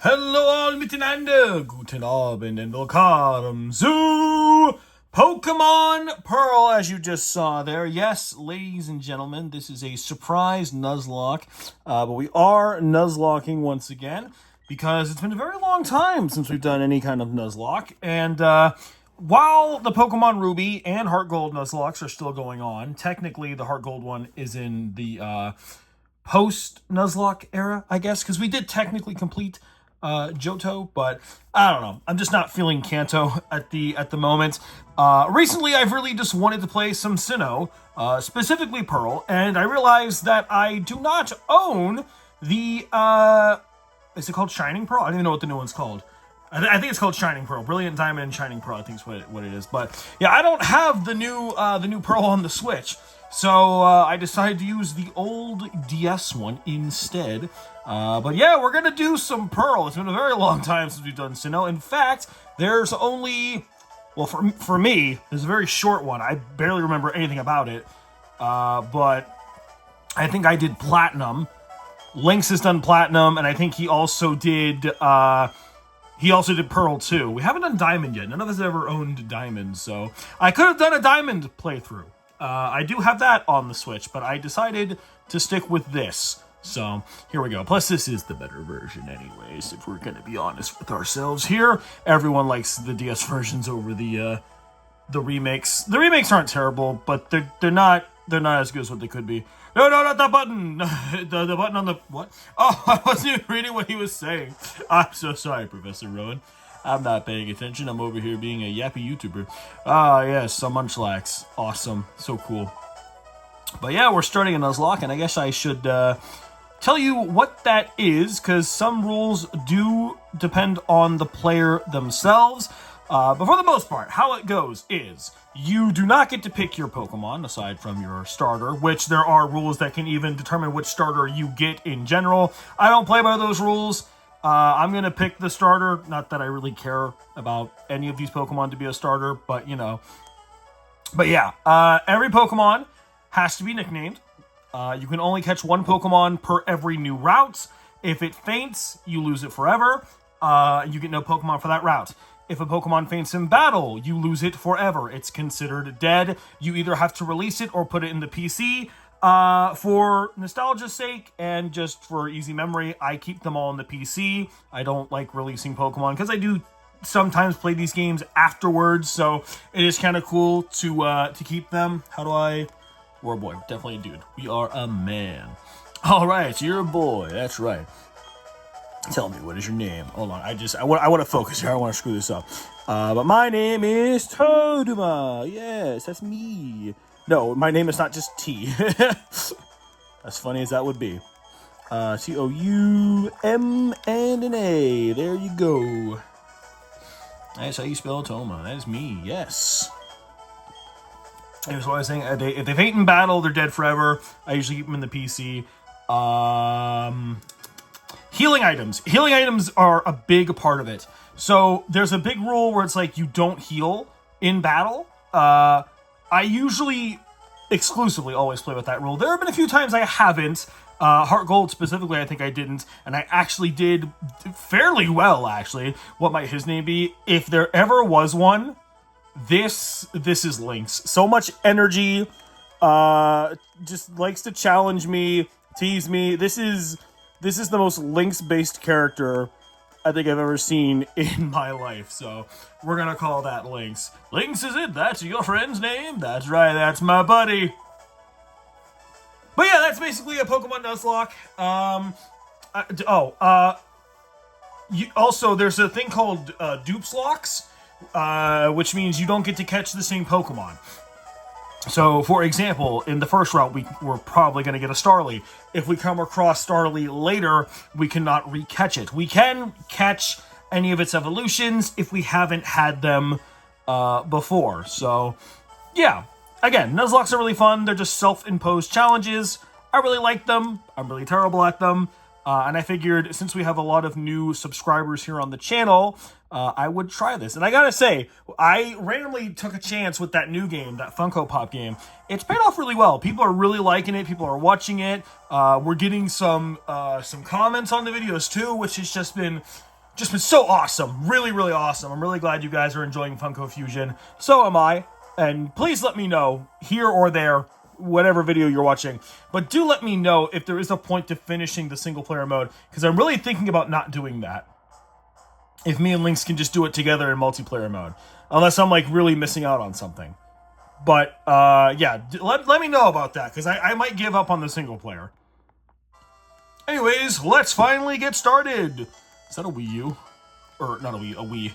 Hello all miteinander, guten Abend and willkommen zu Pokemon Pearl, as you just saw there. Yes, ladies and gentlemen, this is a surprise Nuzlocke, but we are Nuzlocking once again because it's been a very long time since we've done any kind of Nuzlocke, and while the Pokemon Ruby and Heart Gold Nuzlocks are still going on, technically the Heart Gold one is in the post Nuzlocke era, I guess, because we did technically complete Johto, but I don't know. I'm just not feeling Kanto at the moment. Recently, I've really just wanted to play some Sinnoh, specifically Pearl, and I realized that I do not own the is it called Shining Pearl? I don't even know what the new one's called. I think it's called Shining Pearl. Brilliant Diamond and Shining Pearl, I think is what it is. But yeah, I don't have the new Pearl on the Switch. So I decided to use the old DS one instead. But yeah, we're going to do some Pearl. It's been a very long time since we've done Sinnoh. In fact, there's only... Well, for me, there's a very short one. I barely remember anything about it. But I think I did Platinum. Lynx has done Platinum, and I think he also did Pearl too. We haven't done Diamond yet. None of us have ever owned Diamond, so I could have done a Diamond playthrough. I do have that on the Switch, but I decided to stick with this. So, here we go. Plus, this is the better version anyways, if we're going to be honest with ourselves here. Everyone likes the DS versions over the remakes. The remakes aren't terrible, but they're not as good as what they could be. No, not that button! the button on the... What? Oh, I wasn't even reading what he was saying. I'm so sorry, Professor Rowan. I'm not paying attention. I'm over here being a yappy YouTuber. Ah, yes, some Munchlax. Awesome. So cool. But yeah, we're starting a Nuzlocke, and I guess I should tell you what that is, because some rules do depend on the player themselves. But for the most part, how it goes is you do not get to pick your Pokemon, aside from your starter, which there are rules that can even determine which starter you get in general. I don't play by those rules. I'm going to pick the starter. Not that I really care about any of these Pokemon to be a starter, but you know. But yeah, every Pokemon has to be nicknamed. You can only catch one Pokemon per every new route. If it faints, you lose it forever. You get no Pokemon for that route. If a Pokemon faints in battle, you lose it forever. It's considered dead. You either have to release it or put it in the PC. For nostalgia's sake and just for easy memory, I keep them all in the PC. I don't like releasing Pokemon because I do sometimes play these games afterwards, so it is kind of cool to keep them. How do I... We're a boy. Definitely a dude. We are a man. All right, you're a boy. That's right. Tell me, what is your name? Hold on. I want to focus here. I don't want to screw this up. But my name is Touma. Yes, that's me. No, my name is not just T. As funny as that would be. Toum and an A. There you go. That's how you spell Touma. That is me. Yes. Here's what I was saying. If they faint in battle, they're dead forever. I usually keep them in the PC. Healing items. Healing items are a big part of it. So there's a big rule where it's like you don't heal in battle. I usually exclusively always play with that rule. There have been a few times I haven't. Heart Gold specifically, I think I didn't. And I actually did fairly well, actually. What might his name be? If there ever was one, this is Lynx. So much energy. Just likes to challenge me, tease me. This is the most Lynx-based character I think I've ever seen in my life, so we're gonna call that Lynx. Lynx, is it? That's your friend's name? That's right, that's my buddy. But yeah, that's basically a Pokemon Nuzlocke. Also, there's a thing called dupes locks, which means you don't get to catch the same Pokemon. So, for example, in the first route, we're probably going to get a Starly. If we come across Starly later, we cannot re-catch it. We can catch any of its evolutions if we haven't had them before. So, yeah. Again, Nuzlocks are really fun. They're just self-imposed challenges. I really like them. I'm really terrible at them. And I figured, since we have a lot of new subscribers here on the channel, I would try this. And I gotta say, I randomly took a chance with that new game, that Funko Pop game. It's paid off really well. People are really liking it. People are watching it. We're getting some comments on the videos too, which has just been just been so awesome. Really, really awesome. I'm really glad you guys are enjoying Funko Fusion. So am I. And please let me know, here or there, whatever video you're watching. But do let me know if there is a point to finishing the single player mode, because I'm really thinking about not doing that. If me and Lynx can just do it together in multiplayer mode. Unless I'm, like, really missing out on something. But, yeah, let me know about that, because I might give up on the single player. Anyways, let's finally get started. Is that a Wii U? Or, not a Wii, a Wii.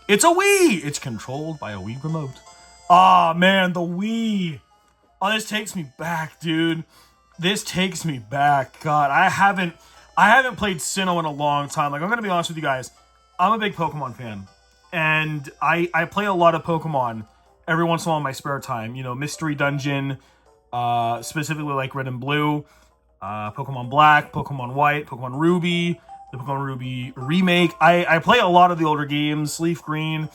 It's a Wii! It's controlled by a Wii remote. Ah, man, the Wii. Oh, this takes me back, dude. This takes me back. God, I haven't played Sinnoh in a long time. Like, I'm gonna be honest with you guys. I'm a big Pokemon fan. And I play a lot of Pokemon every once in a while in my spare time. You know, Mystery Dungeon, specifically like Red and Blue, Pokemon Black, Pokemon White, Pokemon Ruby, the Pokemon Ruby remake. I play a lot of the older games, Leaf Green.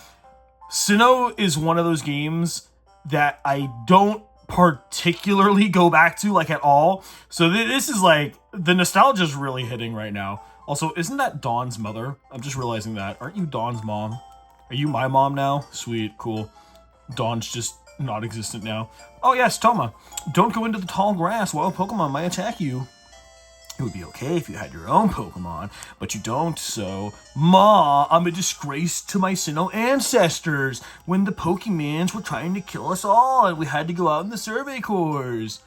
Sinnoh is one of those games that I don't particularly go back to, like, at all. So this is like, the nostalgia's really hitting right now. Also, isn't that Dawn's mother? I'm just realizing that. Aren't you Dawn's mom? Are you my mom now? Sweet, cool. Dawn's just not existent now. Oh yes, Touma. Don't go into the tall grass. Wild Pokemon might attack you. It would be okay if you had your own Pokemon, but you don't, so... Ma, I'm a disgrace to my Sinnoh ancestors when the Pokemans were trying to kill us all and we had to go out in the Survey Corps.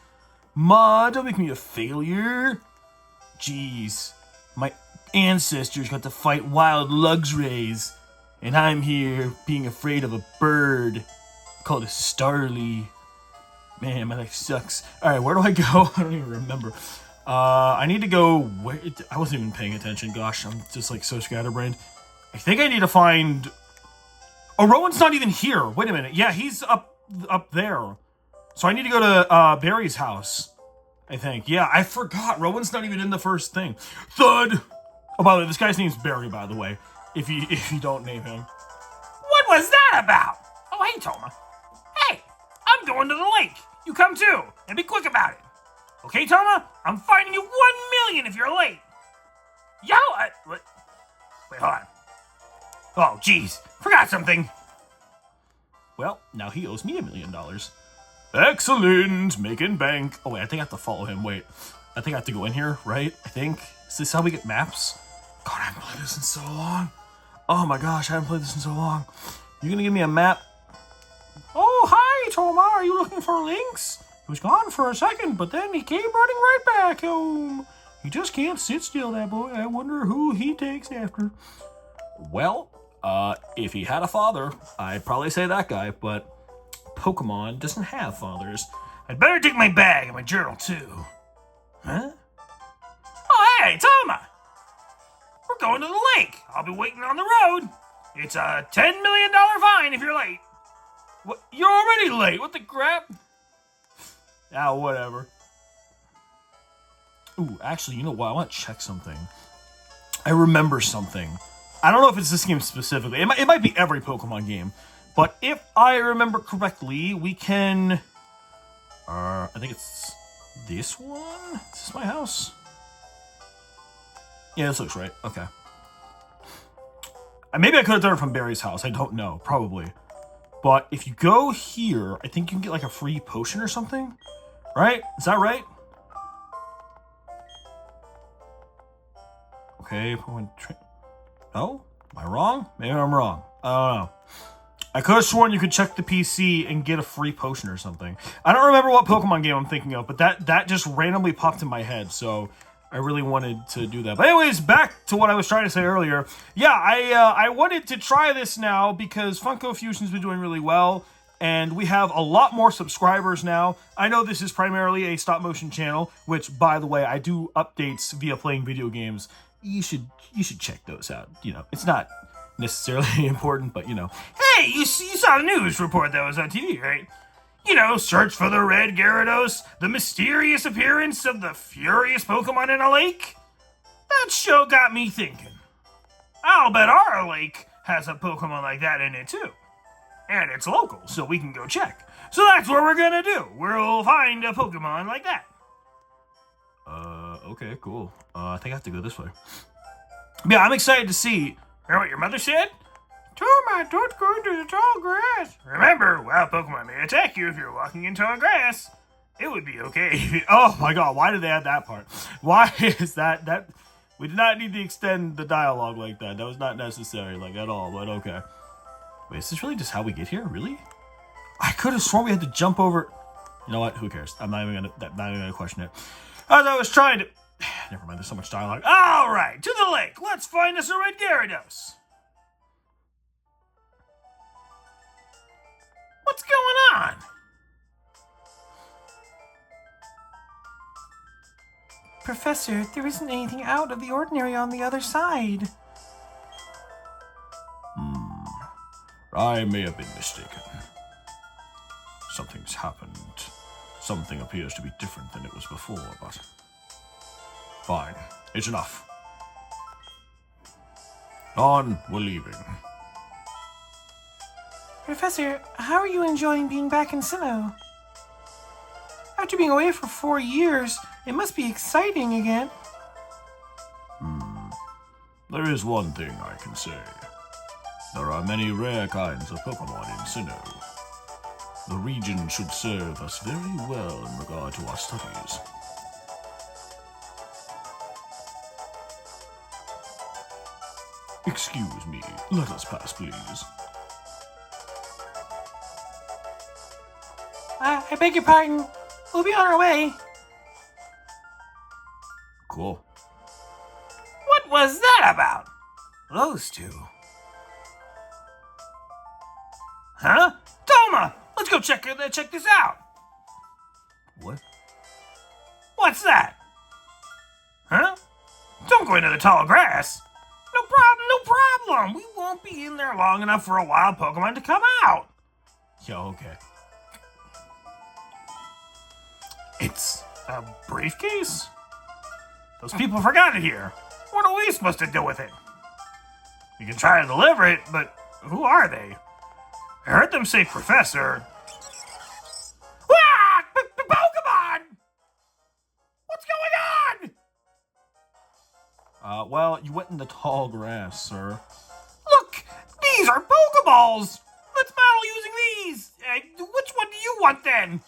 Ma, don't make me a failure. Jeez, my ancestors got to fight wild Luxrays, and I'm here being afraid of a bird called a Starly. Man, my life sucks. Alright, where do I go? I don't even remember. I need to go where... I wasn't even paying attention. Gosh, I'm just, like, so scatterbrained. I think I need to find... Oh, Rowan's not even here. Wait a minute. Yeah, he's up there. So I need to go to, Barry's house, I think. Yeah, I forgot. Rowan's not even in the first thing. Thud! Oh, by the way, this guy's name's Barry, by the way. If you don't name him. What was that about? Oh, hey, Touma. Hey, I'm going to the lake. You come too, and be quick about it. Okay, Touma? I'm fining you 1 million if you're late. Yo, what? Wait, hold on. Oh, jeez. Forgot something. Well, now he owes me $1 million. Excellent. Making bank. Oh, wait, I think I have to follow him. Wait. I think I have to go in here, right? I think. Is this how we get maps? God, I haven't played this in so long. Oh my gosh, I haven't played this in so long. You gonna give me a map? Oh, hi, Touma. Are you looking for Lynx? He was gone for a second, but then he came running right back home. He just can't sit still, that boy. I wonder who he takes after. Well, if he had a father, I'd probably say that guy, but Pokemon doesn't have fathers. I'd better take my bag and my journal, too. Huh? Oh, hey, Touma. We're going to the lake. I'll be waiting on the road. It's a $10 million fine if you're late. What? You're already late. What the crap? Ah, whatever. Ooh, actually, you know what? I want to check something. I remember something. I don't know if it's this game specifically. It might be every Pokemon game. But if I remember correctly, we can... I think it's this one? Is this my house? Yeah, this looks right. Okay. Maybe I could have done it from Barry's house. I don't know. Probably. But if you go here, I think you can get like a free potion or something. Right? Is that right? Okay. No? Am I wrong? Maybe I'm wrong. I don't know. I could have sworn you could check the PC and get a free potion or something. I don't remember what Pokemon game I'm thinking of, but that just randomly popped in my head, so I really wanted to do that. But anyways, back to what I was trying to say earlier. Yeah, I wanted to try this now because Funko Fusion's been doing really well, and we have a lot more subscribers now. I know this is primarily a stop-motion channel, which, by the way, I do updates via playing video games. You should check those out. You know, it's not necessarily important, but, you know. Hey, you saw the news report that was on TV, right? You know, search for the red Gyarados, the mysterious appearance of the furious Pokemon in a lake. That show got me thinking. I'll bet our lake has a Pokemon like that in it too. And it's local, so we can go check. So that's what we're gonna do. We'll find a Pokemon like that. Okay, cool. I think I have to go this way. Yeah, I'm excited to see. Hear what your mother said? Touma, don't go into the tall grass. Remember, wild Pokemon may attack you if you're walking in tall grass. It would be okay. Oh my god, why did they add that part? Why is that? We did not need to extend the dialogue like that. That was not necessary, like, at all, but okay. Wait, is this really just how we get here? Really? I could have sworn we had to jump over... You know what? Who cares? I'm not even gonna question it. As I was trying to... Never mind, there's so much dialogue. Alright, to the lake. Let's find us a red Gyarados. What's going on? Professor, there isn't anything out of the ordinary on the other side. I may have been mistaken. Something's happened. Something appears to be different than it was before, but... Fine. It's enough. On, we're leaving. Professor, how are you enjoying being back in Sinnoh? After being away for 4 years, it must be exciting again. There is one thing I can say. There are many rare kinds of Pokémon in Sinnoh. The region should serve us very well in regard to our studies. Excuse me, let us pass, please. I beg your pardon. We'll be on our way. Cool. What was that about? Those two. Huh? Touma! Let's go check this out. What? What's that? Huh? Don't go into the tall grass. No problem, no problem. We won't be in there long enough for a wild Pokemon to come out. Yeah, okay. It's a briefcase? Those people forgot it here. What are we supposed to do with it? We can try to deliver it, but who are they? I heard them say Professor. Ah! Pokemon! What's going on? Well, you went in the tall grass, sir. Look! These are Pokeballs! Let's battle using these! Which one do you want then?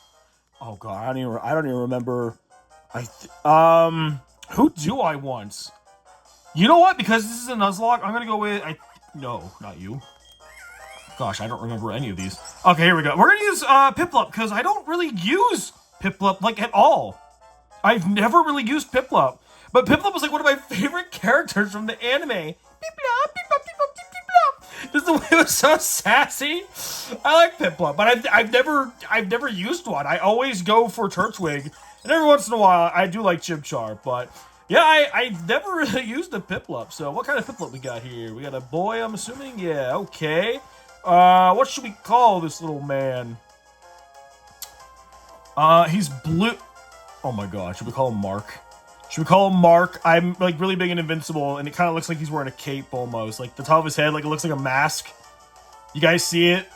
Oh god, I don't even remember. Who do I want? You know what? Because this is a Nuzlocke, I'm gonna go with no, not you. Gosh, I don't remember any of these. Okay, here we go. We're gonna use Piplup because I don't really use Piplup like at all. I've never really used Piplup, but Piplup was like one of my favorite characters from the anime. Piplup, Piplup, Piplup, Piplup. Just the way it was so sassy. I like Piplup, but I've never used one. I always go for Turtwig, and every once in a while I do like Chimchar, but yeah, I've never really used a Piplup. So what kind of Piplup we got here? We got a boy, I'm assuming? Yeah, okay. What should we call this little man? He's blue. Oh my god, should we call him Mark? Should we call him Mark? I'm like really big and invincible, and it kind of looks like he's wearing a cape almost. Like the top of his head, like it looks like a mask. You guys see it?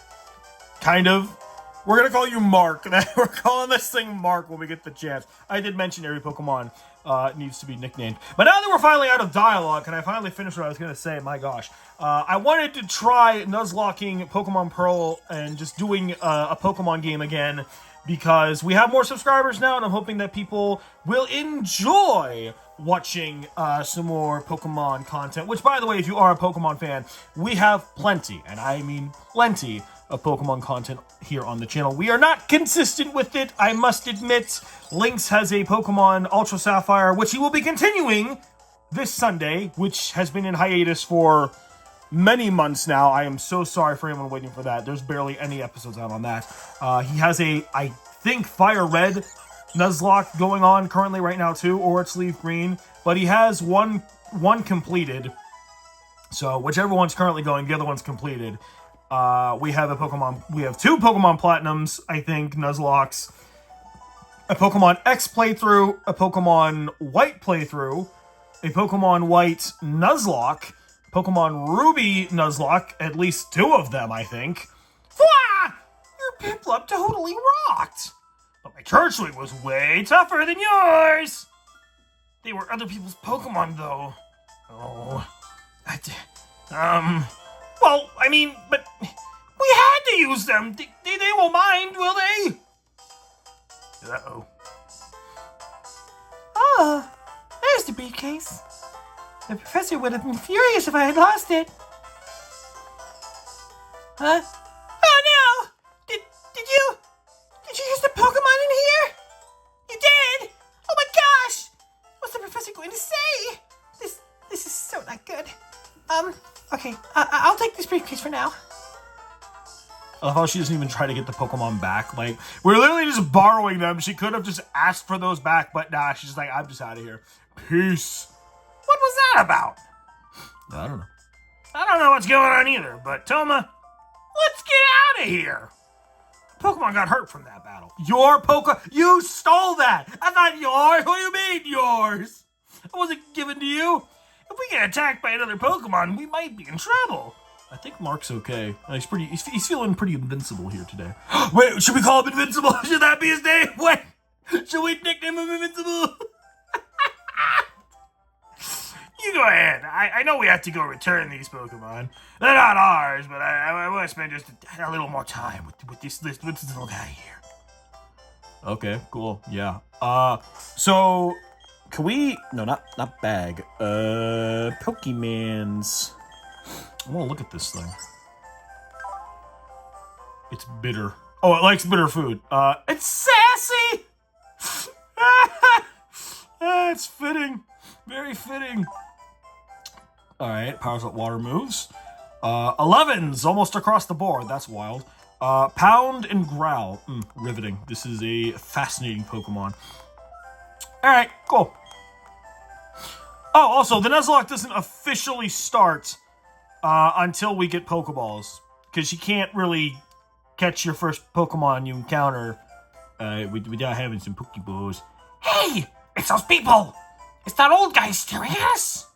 Kind of. We're gonna call you Mark. We're calling this thing Mark when we get the chance. I did mention every Pokemon needs to be nicknamed. But now that we're finally out of dialogue, can I finally finish what I was gonna say? My gosh. I wanted to try nuzlocking Pokemon Pearl and just doing a Pokemon game again, because we have more subscribers now, and I'm hoping that people will enjoy watching some more Pokemon content. Which, by the way, if you are a Pokemon fan, we have plenty, and I mean plenty, of Pokemon content here on the channel. We are not consistent with it, I must admit. Lynx has a Pokemon Ultra Sapphire, which he will be continuing this Sunday, which has been in hiatus for many months now. I am so sorry for anyone waiting for that. There's barely any episodes out on that. He has a, I think, Fire Red Nuzlocke going on currently right now too, or it's Leaf Green, but he has one completed. So whichever one's currently going, the other one's completed. We have two Pokemon Platinums, I think, Nuzlocks, a Pokemon X playthrough, a Pokemon White playthrough, a Pokemon White Nuzlocke, Pokemon Ruby Nuzlocke, at least 2 of them, I think. Wah! Your Piplup totally rocked! But my Turtwig was way tougher than yours! They were other people's Pokemon, though. Oh. Well, I mean, but we had to use them. They won't mind, will they? Uh-oh. Oh, there's the briefcase. The professor would have been furious if I had lost it. Huh? Oh no! Did you use the Pokemon in here? You did? Oh my gosh! What's the professor going to say? This is so not good. Okay, I'll take this briefcase for now. I love how she doesn't even try to get the Pokemon back. Like, we're literally just borrowing them. She could have just asked for those back, but nah, she's like, I'm just out of here. Peace. What was that about? I don't know. I don't know what's going on either, but Touma, let's get out of here. Pokemon got hurt from that battle. Your You stole that! That's not yours! What do you mean, yours? It wasn't given to you. If we get attacked by another Pokemon, we might be in trouble. I think Mark's okay. He's feeling pretty invincible here today. Wait, should we call him Invincible? Should that be his name? Wait, should we nickname him Invincible? You go ahead. I know we have to go return these Pokemon. They're not ours, but I want to spend just a little more time with this little guy here. Okay, cool. Yeah. So can we? No, not bag. Pokemans. I want to look at this thing. It's bitter. Oh, it likes bitter food. It's sassy. It's fitting. Very fitting. All right, powers up water moves. 11s almost across the board. That's wild. Pound and growl. Riveting. This is a fascinating Pokemon. All right, cool. Oh, also, the Nuzlocke doesn't officially start until we get Pokeballs, because you can't really catch your first Pokemon you encounter without having some Pokeballs. Hey, it's those people. It's that old guy staring at us.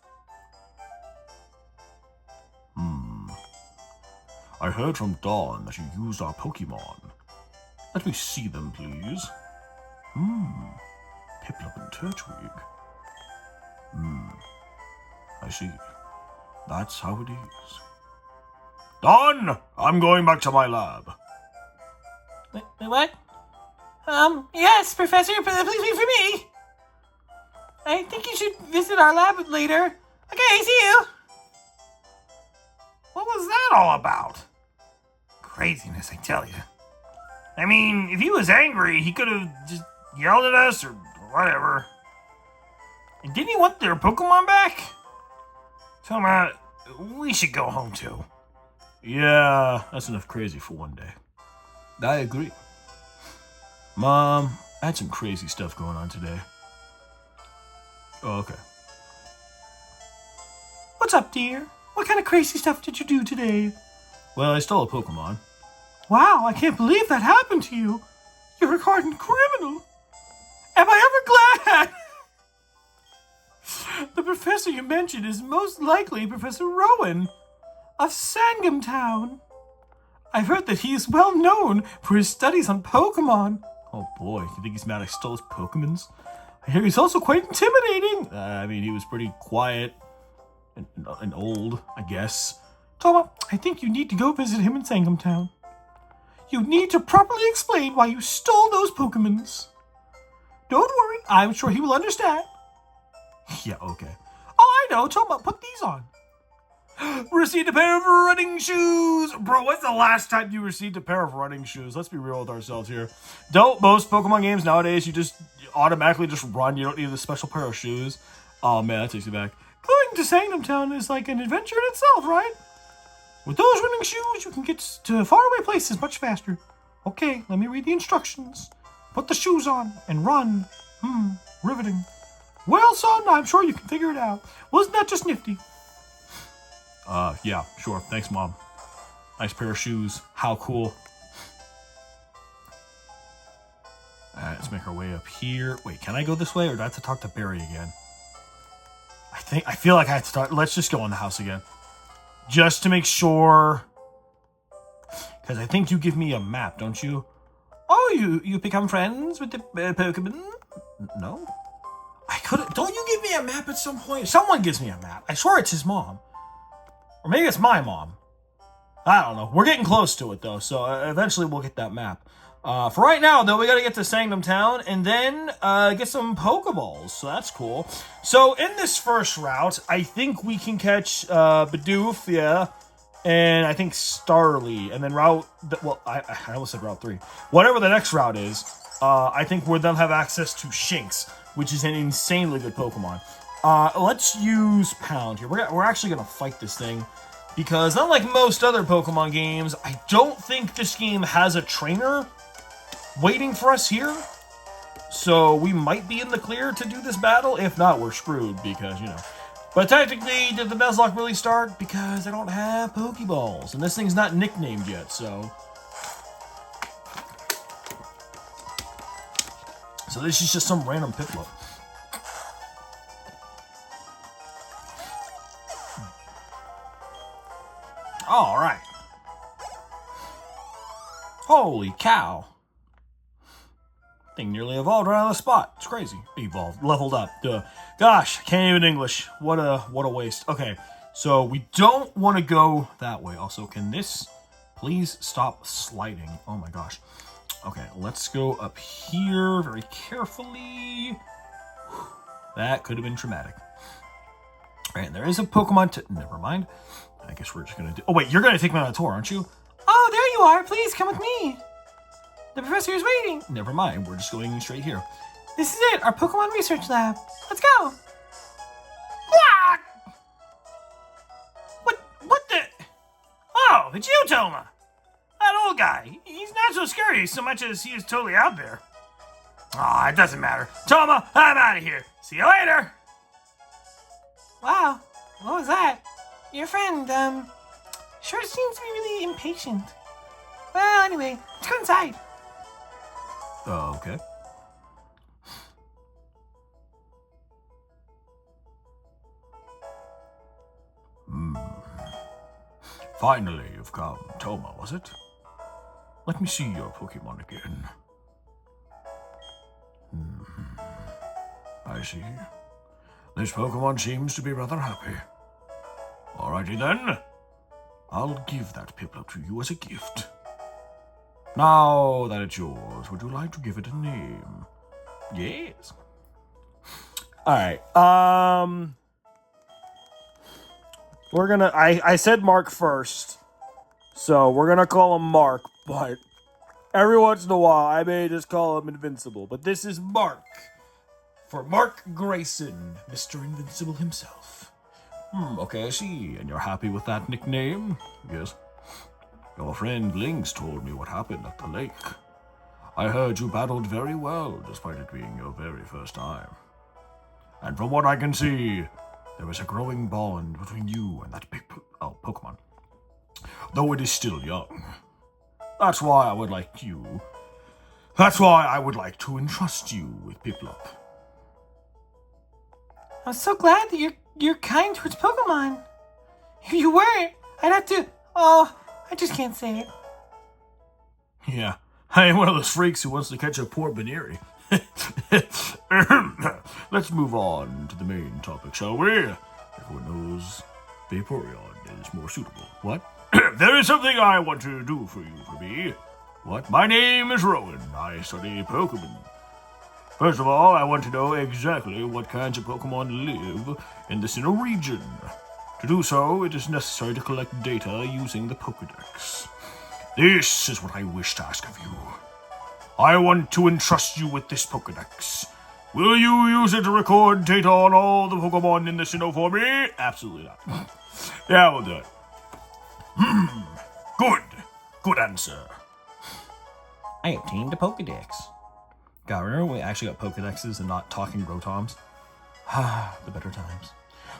I heard from Dawn that you used our Pokemon. Let me see them, please. Piplup and Turtwig. I see. That's how it is. Dawn! I'm going back to my lab. Wait, what? Yes, Professor, please wait for me. I think you should visit our lab later. Okay, see you. What was that all about? Craziness, I tell you. I mean, if he was angry, he could have just yelled at us or whatever. And didn't he want their Pokemon back? Touma, we should go home too. Yeah, that's enough crazy for one day. I agree. Mom, I had some crazy stuff going on today. Oh, okay. What's up, dear? What kind of crazy stuff did you do today? Well, I stole a Pokemon. Wow, I can't believe that happened to you. You're a hardened criminal. Am I ever glad? The professor you mentioned is most likely Professor Rowan of Sangam Town. I've heard that he is well known for his studies on Pokemon. Oh boy, you think he's mad I stole his Pokemons? I hear he's also quite intimidating. I mean, he was pretty quiet and old, I guess. Touma, I think you need to go visit him in Sangam Town. You need to properly explain why you stole those Pokemons. Don't worry, I'm sure he will understand. Yeah, okay. Oh, I know, Touma, put these on. Received a pair of running shoes! Bro, when's the last time you received a pair of running shoes? Let's be real with ourselves here. Don't most Pokemon games nowadays, you just automatically just run. You don't need a special pair of shoes. Oh man, that takes you back. Going to Sangam Town is like an adventure in itself, right? With those running shoes, you can get to faraway places much faster. Okay, let me read the instructions. Put the shoes on and run. Riveting. Well, son, I'm sure you can figure it out. Wasn't that just nifty? Yeah, sure. Thanks, Mom. Nice pair of shoes. How cool. Alright, let's make our way up here. Wait, can I go this way, or do I have to talk to Barry again? I feel like I have to talk. Let's just go in the house again. Just to make sure. Because I think you give me a map, don't you? Oh, you become friends with the Pokemon? No? I couldn't. Don't you give me a map at some point? Someone gives me a map. I swear it's his mom. Or maybe it's my mom. I don't know. We're getting close to it, though, so eventually we'll get that map. For right now, though, we gotta get to Sanctum Town and then get some Pokeballs, so that's cool. So in this first route, I think we can catch Bidoof, yeah, and I think Starly, and then I almost said Route 3. Whatever the next route is, I think we'll then have access to Shinx, which is an insanely good Pokemon. Let's use Pound here. We're actually gonna fight this thing. Because unlike most other Pokemon games, I don't think this game has a trainer waiting for us here. So we might be in the clear to do this battle. If not, we're screwed because, you know. But technically, did the Nuzlocke really start? Because I don't have Pokeballs. And this thing's not nicknamed yet, so. So this is just some random Piplup. All right. Holy cow. Thing nearly evolved right on the spot. It's crazy. Evolved. Leveled up. Duh. Gosh, can't even English. What a waste. Okay, so we don't want to go that way. Also, can this please stop sliding? Oh my gosh. Okay, let's go up here very carefully. That could have been traumatic. All right, there is a Pokemon never mind. I guess we're just gonna do. Oh wait, you're gonna take me on a tour, aren't you? Oh, there you are. Please come with me. The professor is waiting. Never mind. We're just going straight here. This is it, our Pokemon research lab. Let's go. What the? Oh, it's you, Touma. That old guy. He's not so scary so much as he is totally out there. Aw, it doesn't matter. Touma, I'm out of here. See you later. Wow, what was that? Your friend, sure seems to be really impatient. Well, anyway, let's go inside. Okay. Finally, you've come. Touma, was it? Let me see your Pokemon again. I see. This Pokemon seems to be rather happy. Alrighty then. I'll give that Piplup to you as a gift. Now that it's yours, would you like to give it a name? Yes. Alright, we're gonna, I said Mark first, so we're gonna call him Mark, but every once in a while I may just call him Invincible, but this is Mark. For Mark Grayson, Mr. Invincible himself. Okay, I see. And you're happy with that nickname? Yes. Your friend Lynx told me what happened at the lake. I heard you battled very well, despite it being your very first time. And from what I can see, there is a growing bond between you and that big Pokemon. Though it is still young. That's why I would like to entrust you with Piplup. I'm so glad that you're kind towards Pokemon. If you weren't, I'd have to... Oh, I just can't say it. Yeah, I ain't one of those freaks who wants to catch a poor Baneri. Let's move on to the main topic, shall we? Everyone knows Vaporeon is more suitable. What? There is something I want to do for you, for me. What? My name is Rowan. I study Pokemon. First of all, I want to know exactly what kinds of Pokemon live in the Sinnoh region. To do so, it is necessary to collect data using the Pokédex. This is what I wish to ask of you. I want to entrust you with this Pokédex. Will you use it to record data on all the Pokemon in the Sinnoh for me? Absolutely not. Yeah, we'll do it. Good answer. I obtained a Pokédex. God, remember when we actually got Pokédexes and not talking Rotoms? The better times.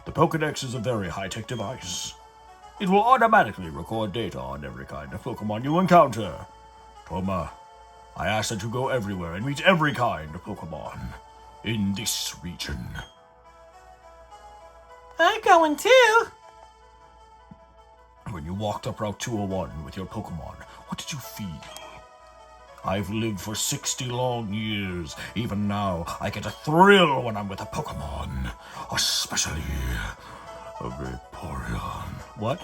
The Pokédex is a very high-tech device. It will automatically record data on every kind of Pokemon you encounter. Touma, I ask that you go everywhere and meet every kind of Pokemon in this region. I'm going too. When you walked up Route 201 with your Pokemon, what did you feel? I've lived for 60 long years. Even now, I get a thrill when I'm with a Pokemon. Especially a Vaporeon. What?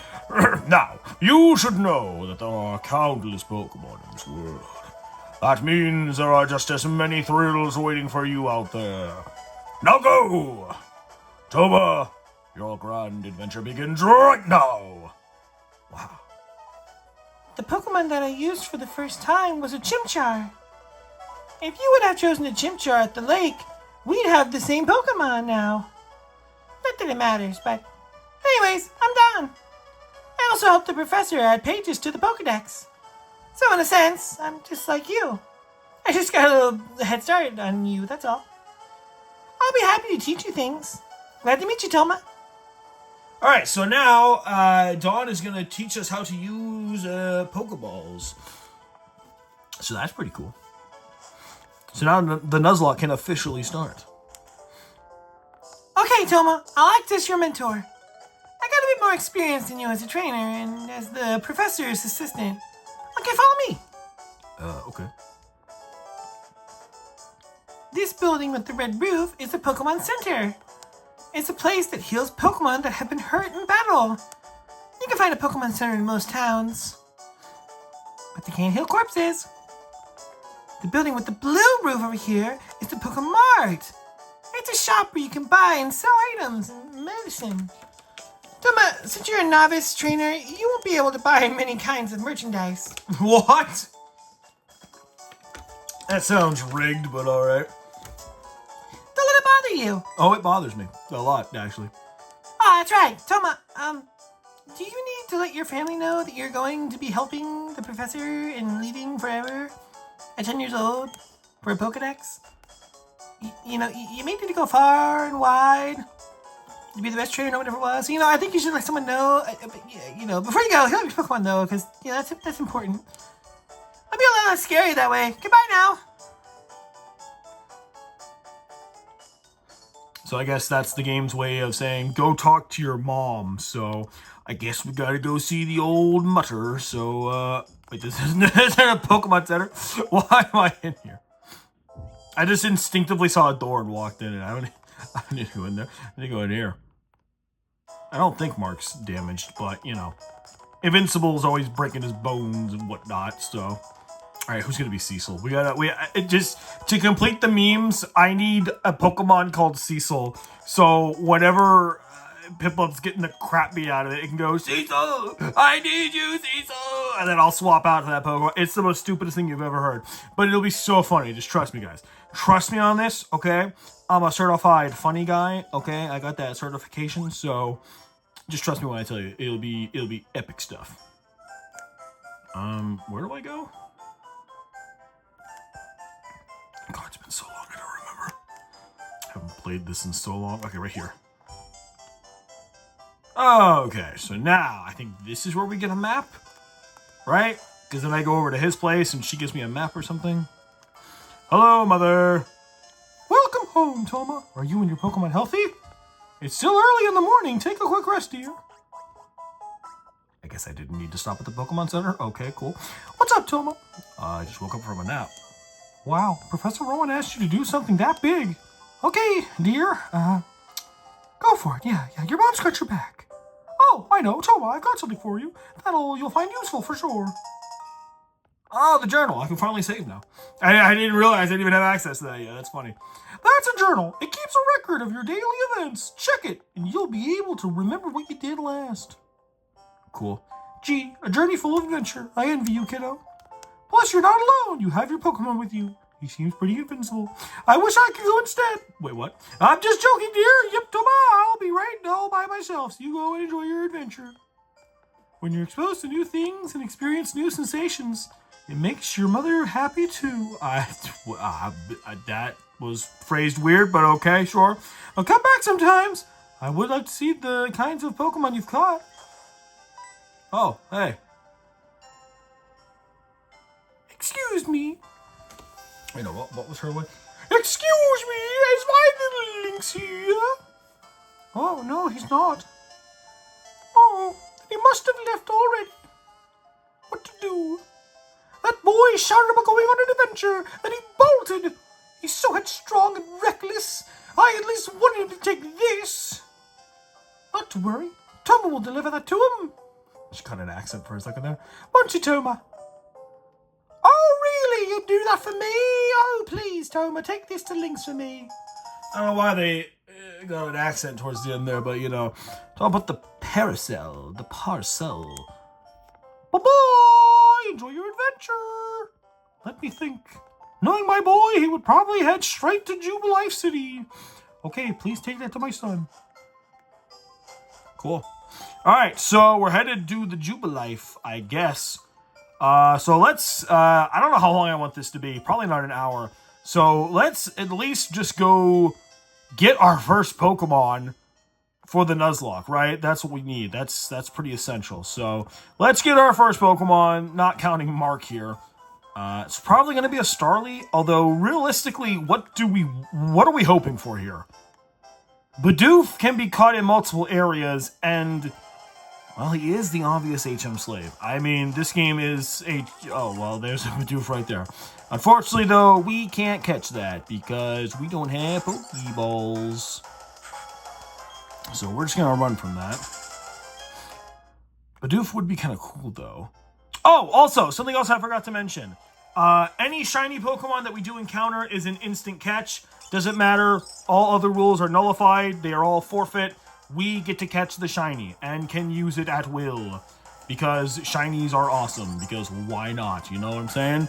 Now, you should know that there are countless Pokemon in this world. That means there are just as many thrills waiting for you out there. Now go! Touma, your grand adventure begins right now. Wow. The Pokemon that I used for the first time was a Chimchar. If you would have chosen a Chimchar at the lake, we'd have the same Pokemon now. Not that it matters, but anyways, I'm done. I also helped the professor add pages to the Pokedex. So in a sense, I'm just like you. I just got a little head start on you, that's all. I'll be happy to teach you things. Glad to meet you, Touma. All right, so now Dawn is going to teach us how to use Pokeballs. So that's pretty cool. So now the Nuzlocke can officially start. Okay, Touma, I'll act as your mentor. I got a bit more experience than you as a trainer and as the professor's assistant. Okay, follow me. Okay. This building with the red roof is the Pokemon Center. It's a place that heals Pokemon that have been hurt in battle. You can find a Pokemon Center in most towns, but they can't heal corpses. The building with the blue roof over here is the Pokemart. It's a shop where you can buy and sell items and medicine. Touma, since you're a novice trainer, you won't be able to buy many kinds of merchandise. What? That sounds rigged, but all right. Don't let it bother you. Oh, it bothers me a lot, actually. Oh, that's right. Touma, do you need to let your family know that you're going to be helping the professor and leaving forever at 10 years old for a Pokedex? You may need to go far and wide to be the best trainer or whatever it was. I think you should let someone know, before you go, heal your Pokemon though, because, that's important. It'll be a lot less scary that way. Goodbye now. So I guess that's the game's way of saying, go talk to your mom. So I guess we gotta go see the old mutter. So, wait, this isn't a Pokemon Center? Why am I in here? I just instinctively saw a door and walked in, and I need to go in there. I need to go in here. I don't think Mark's damaged, but, Invincible's always breaking his bones and whatnot, so... Alright, who's gonna be Cecil? To complete the memes, I need a Pokemon called Cecil. So, whenever Piplup's getting the crap beat out of it, it can go, Cecil! I need you, Cecil! And then I'll swap out to that Pokemon. It's the most stupidest thing you've ever heard. But it'll be so funny. Just trust me, guys. Trust me on this, okay? I'm a certified funny guy, okay? I got that certification, so just trust me when I tell you. It'll be epic stuff. Where do I go? God, it's been so long, I don't remember. I haven't played this in so long. Okay, right here. Okay, so now I think this is where we get a map, right? Because then I go over to his place and she gives me a map or something. Hello, Mother. Welcome home, Touma. Are you and your Pokemon healthy? It's still early in the morning. Take a quick rest, dear. I guess I didn't need to stop at the Pokemon Center. Okay, cool. What's up, Touma? I just woke up from a nap. Wow, Professor Rowan asked you to do something that big. Okay, dear. Go for it. Yeah, your mom's got your back. Oh, I know, Touma, I got something for you. You'll find useful for sure. Oh, the journal. I can finally save now. I didn't realize I didn't even have access to that yet. That's funny. That's a journal. It keeps a record of your daily events. Check it, and you'll be able to remember what you did last. Cool. Gee, a journey full of adventure. I envy you, kiddo. Plus, you're not alone. You have your Pokemon with you. He seems pretty invincible. I wish I could go instead. Wait, what? I'm just joking, dear. Yep, Touma. I'll be right all by myself, so you go and enjoy your adventure. When you're exposed to new things and experience new sensations, it makes your mother happy too. That was phrased weird, but okay, sure. I'll come back sometimes. I would like to see the kinds of Pokemon you've caught. Oh, hey. Excuse me. Wait, no, what was her one? Excuse me, is my little Lynx here? Oh, no, he's not. Oh, he must have left already. What to do? That boy shouted about going on an adventure, and he bolted. He's so headstrong and reckless. I at least wanted him to take this. Not to worry. Touma will deliver that to him. She cut an accent for a second there. Won't you, Touma? Oh, really? You'd do that for me? Oh, please, Touma, take this to Lynx for me. I don't know why they got an accent towards the end there, but you know. Talk about the parcel. Bye-bye! Enjoy your adventure! Let me think. Knowing my boy, he would probably head straight to Jubilife City. Okay, please take that to my son. Cool. Alright, so we're headed to the Jubilife, I guess. So let's, I don't know how long I want this to be. Probably not an hour. So let's at least just go get our first Pokemon for the Nuzlocke, right? That's what we need. That's pretty essential. So let's get our first Pokemon, not counting Mark here. It's probably going to be a Starly, although realistically, what are we hoping for here? Bidoof can be caught in multiple areas, and well, he is the obvious HM slave. I mean, this game is oh, well, there's a Bidoof right there. Unfortunately, though, we can't catch that because we don't have Pokeballs. So we're just going to run from that. Bidoof would be kind of cool, though. Oh, also, something else I forgot to mention. Any shiny Pokemon that we do encounter is an instant catch. Doesn't matter. All other rules are nullified. They are all forfeit. We get to catch the shiny and can use it at will. Because shinies are awesome. Because why not? You know what I'm saying?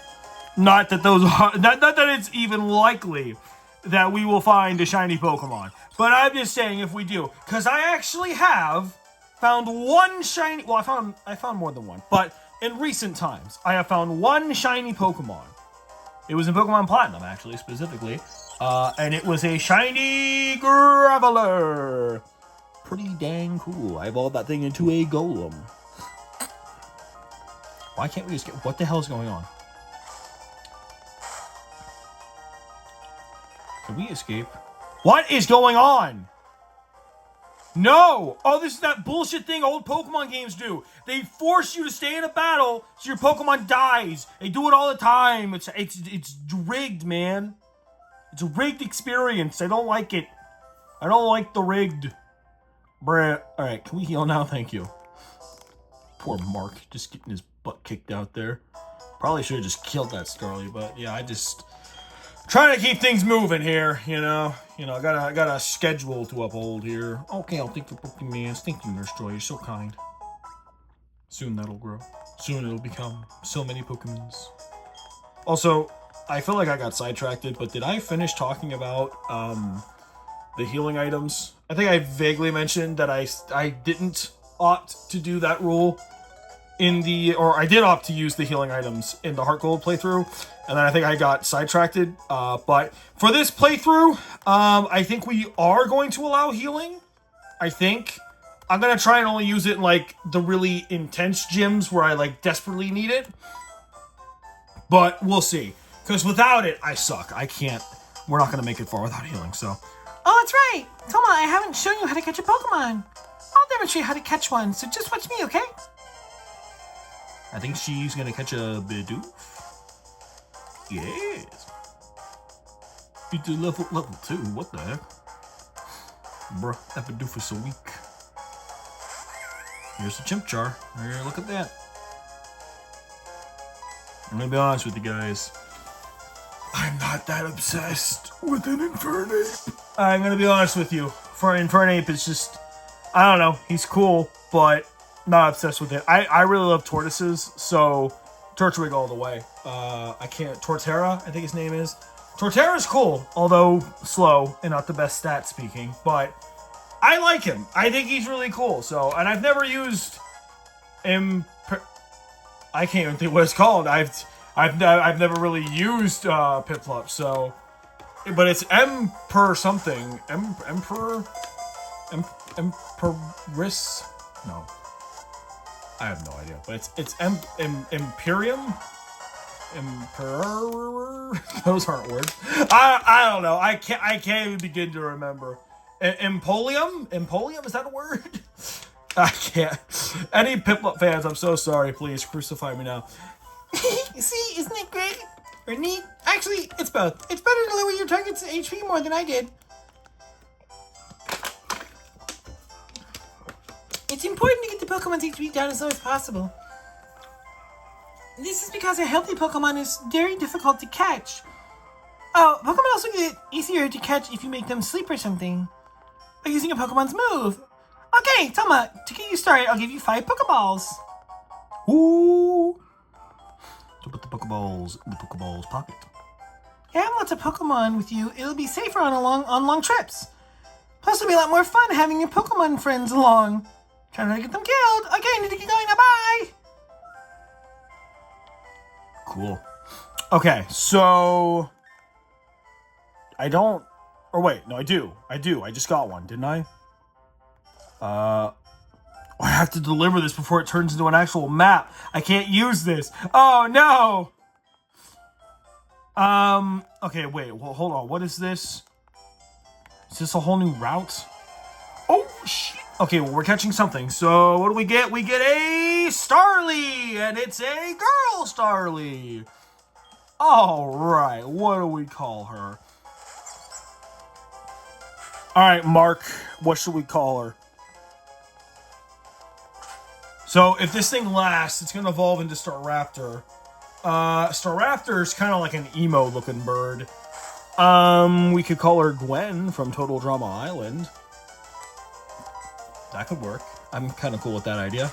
Not that those are, not that it's even likely that we will find a shiny Pokemon. But I'm just saying if we do. Because I actually have found one shiny... Well, I found more than one. But in recent times, I have found one shiny Pokemon. It was in Pokemon Platinum, actually, specifically. And it was a shiny Graveler. Pretty dang cool. I evolved that thing into a Golem. Why can't we just get... What the hell is going on? Can we escape? What is going on? No! Oh, this is that bullshit thing old Pokemon games do. They force you to stay in a battle so your Pokemon dies. They do it all the time. It's rigged, man. It's a rigged experience. I don't like it. I don't like the rigged. Bruh. Alright, can we heal now? Thank you. Poor Mark, just getting his butt kicked out there. Probably should have just killed that Starly, but yeah, I just... Trying to keep things moving here, you know. I got a schedule to uphold here. Okay, I'll take the Pokemon. Thank you, Nurse Joy. You're so kind. Soon that'll grow. Soon it'll become so many Pokemons. Also, I feel like I got sidetracked, but did I finish talking about the healing items? I think I vaguely mentioned that I didn't opt to do that rule or I did opt to use the healing items in the Heart Gold playthrough, and then I think I got sidetracked. But for this playthrough, I think we are going to allow healing. I think. I'm going to try and only use it in, like, the really intense gyms where I, like, desperately need it. But we'll see. Because without it, I suck. I can't. We're not going to make it far without healing, so. Oh, that's right. Touma, I haven't shown you how to catch a Pokemon. I'll demonstrate how to catch one, so just watch me, okay? I think she's going to catch a Bidoof. Yes. You do level 2. What the heck? Bruh, that Bidoof is so weak. Here's the Chimchar. Here, look at that. I'm going to be honest with you guys. I'm not that obsessed with an Infernape. I'm going to be honest with you. For Infernape, it's just... I don't know. He's cool, but not obsessed with it. I really love tortoises, so Turtwig all the way. I can't... Torterra, I think his name is. Torterra's cool, although slow and not the best stat speaking, but I like him. I think he's really cool. So, and I've never used I can't even think what it's called. I've never really used Piplup, so, but it's Emperor something. Emperor? Emperoress? No. I have no idea, but it's Imperium? Emperor? Those aren't words. I don't know. I can't even begin to remember. Empolium? Empolium? Is that a word? I can't. Any Piplup fans, I'm so sorry. Please crucify me now. See, isn't it great? Or neat? Actually, it's both. It's better to lower your target's HP more than I did. It's important to get the Pokemon HP down as low as possible. This is because a healthy Pokemon is very difficult to catch. Oh, Pokemon also get easier to catch if you make them sleep or something. By using a Pokemon's move. Okay, Touma, to get you started, I'll give you 5 Pokeballs. Ooh. So put the Pokeballs in the Pokeball's pocket. You have lots of Pokemon with you, it'll be safer on long trips. Plus, it'll be a lot more fun having your Pokemon friends along. Try not to get them killed. Okay, I need to get going now, bye! Cool. Okay, so... I don't... Or wait, no, I do. I just got one, didn't I? I have to deliver this before it turns into an actual map. I can't use this. Oh, no! Okay, wait, well, hold on. What is this? Is this a whole new route? Oh, shit. Okay, well, we're catching something. So, what do we get? We get a Starly, and it's a girl Starly. All right, what do we call her? All right, Mark, what should we call her? So, if this thing lasts, it's going to evolve into Staraptor. Staraptor's kind of like an emo-looking bird. We could call her Gwen from Total Drama Island. That could work. I'm kind of cool with that idea.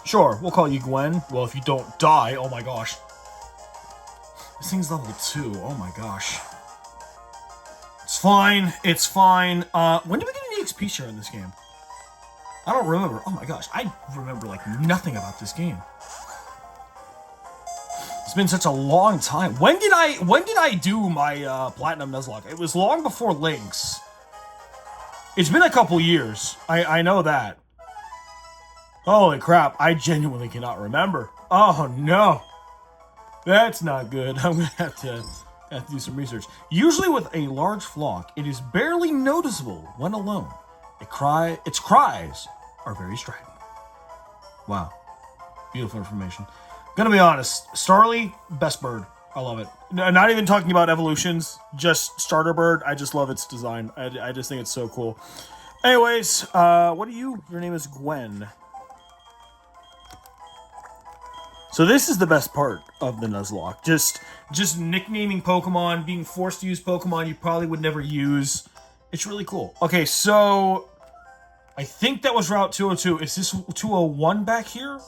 Sure, we'll call you Gwen. Well, if you don't die, oh my gosh. This thing's level 2, oh my gosh. It's fine, it's fine. When did we get an EXP share in this game? I don't remember. Oh my gosh, I remember like nothing about this game. It's been such a long time. When did I do my Platinum Nuzlocke? It was long before Link's. It's been a couple years. I know that. Holy crap, I genuinely cannot remember. Oh no. That's not good. I'm gonna have to do some research. Usually with a large flock, it is barely noticeable when alone. Its cries are very strident. Wow. Beautiful information. Gonna be honest, Starly, best bird. I love it. Not even talking about evolutions, just starter bird. I just love its design. I just think it's so cool. Anyways, what are you? Your name is Gwen. So this is the best part of the Nuzlocke. Just nicknaming Pokemon, being forced to use Pokemon you probably would never use. It's really cool. Okay, so I think that was Route 202. Is this 201 back here?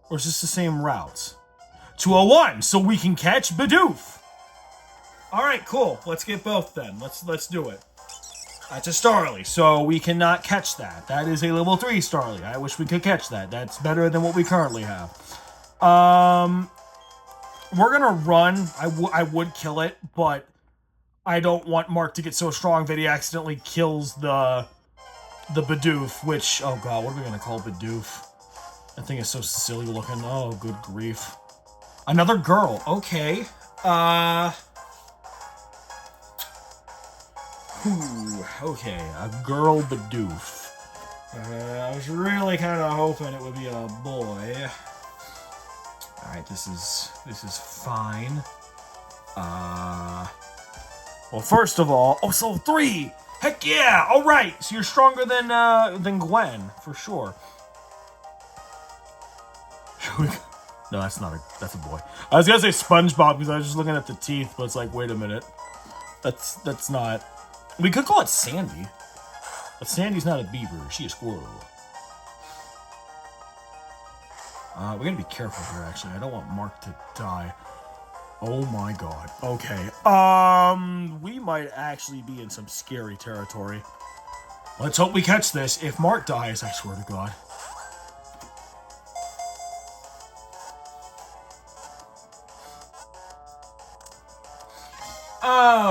Or is this the same route? 201, so we can catch Bidoof. Alright, cool. Let's get both then. Let's do it. That's a Starly, so we cannot catch that. That is a level 3 Starly. I wish we could catch that. That's better than what we currently have. We're gonna run. I would kill it, but I don't want Mark to get so strong that he accidentally kills the Bidoof, which, oh god, what are we gonna call Bidoof? That thing is so silly looking. Oh, good grief. Another girl. Okay. Okay, a girl Bidoof. I was really kind of hoping it would be a boy. Alright, this is fine. Well, first of all, oh, so 3! Heck yeah! Alright, so you're stronger than Gwen, for sure. No, that's a boy. I was gonna say SpongeBob because I was just looking at the teeth, but it's like, wait a minute. That's not... We could call it Sandy. But Sandy's not a beaver, she's a squirrel. We gotta be careful here, actually. I don't want Mark to die. Oh my god. Okay. We might actually be in some scary territory. Let's hope we catch this. If Mark dies, I swear to god.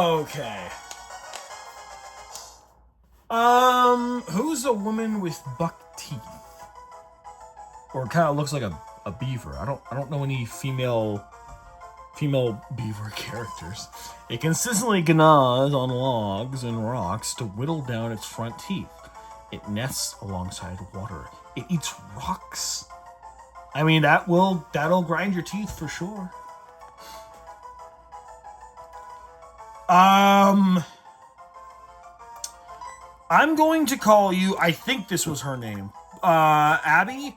Okay. Who's a woman with buck teeth? Or kind of looks like a beaver. I don't know any female beaver characters. It consistently gnaws on logs and rocks to whittle down its front teeth. It nests alongside water. It eats rocks. I mean, that'll grind your teeth for sure. I'm going to call you, I think this was her name. Abby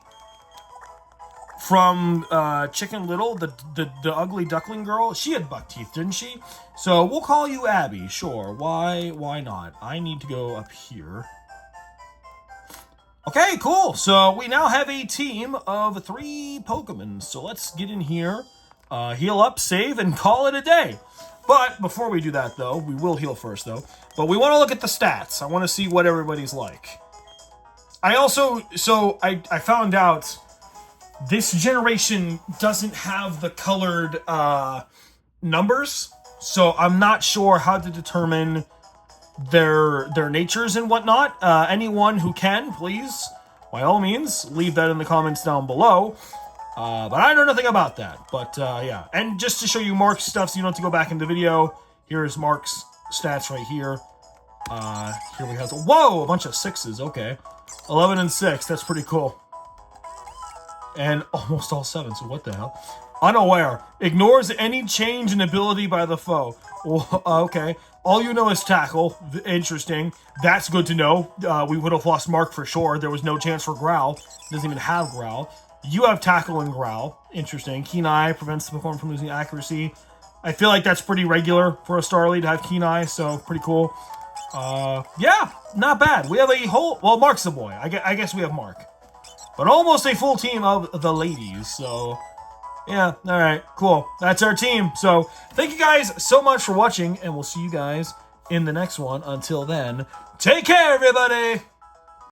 from Chicken Little, the ugly duckling girl. She had buck teeth, didn't she? So we'll call you Abby, sure. Why not? I need to go up here. Okay, cool. So we now have a team of 3 Pokemon. So let's get in here, heal up, save, and call it a day. But before we do that, though, we will heal first, though. But we want to look at the stats. I want to see what everybody's like. I found out this generation doesn't have the colored numbers, so I'm not sure how to determine their natures and whatnot. Anyone who can, please, by all means, leave that in the comments down below. But I know nothing about that. But yeah, and just to show you Mark's stuff, so you don't have to go back in the video. Here's Mark's stats right here. Here we have whoa, a bunch of 6s. Okay, 11 and 6. That's pretty cool. And almost all 7s. So what the hell? Unaware. Ignores any change in ability by the foe. Well, okay. All you know is tackle. Interesting. That's good to know. We would have lost Mark for sure. There was no chance for growl. Doesn't even have growl. You have tackle and growl. Interesting. Keen Eye prevents the Pokemon from losing accuracy. I feel like that's pretty regular for a Starly to have Keen Eye, so pretty cool. Yeah, not bad. We have a whole... Well, Mark's the boy. I guess we have Mark. But almost a full team of the ladies, so... Yeah, alright, cool. That's our team. So, thank you guys so much for watching, and we'll see you guys in the next one. Until then, take care, everybody!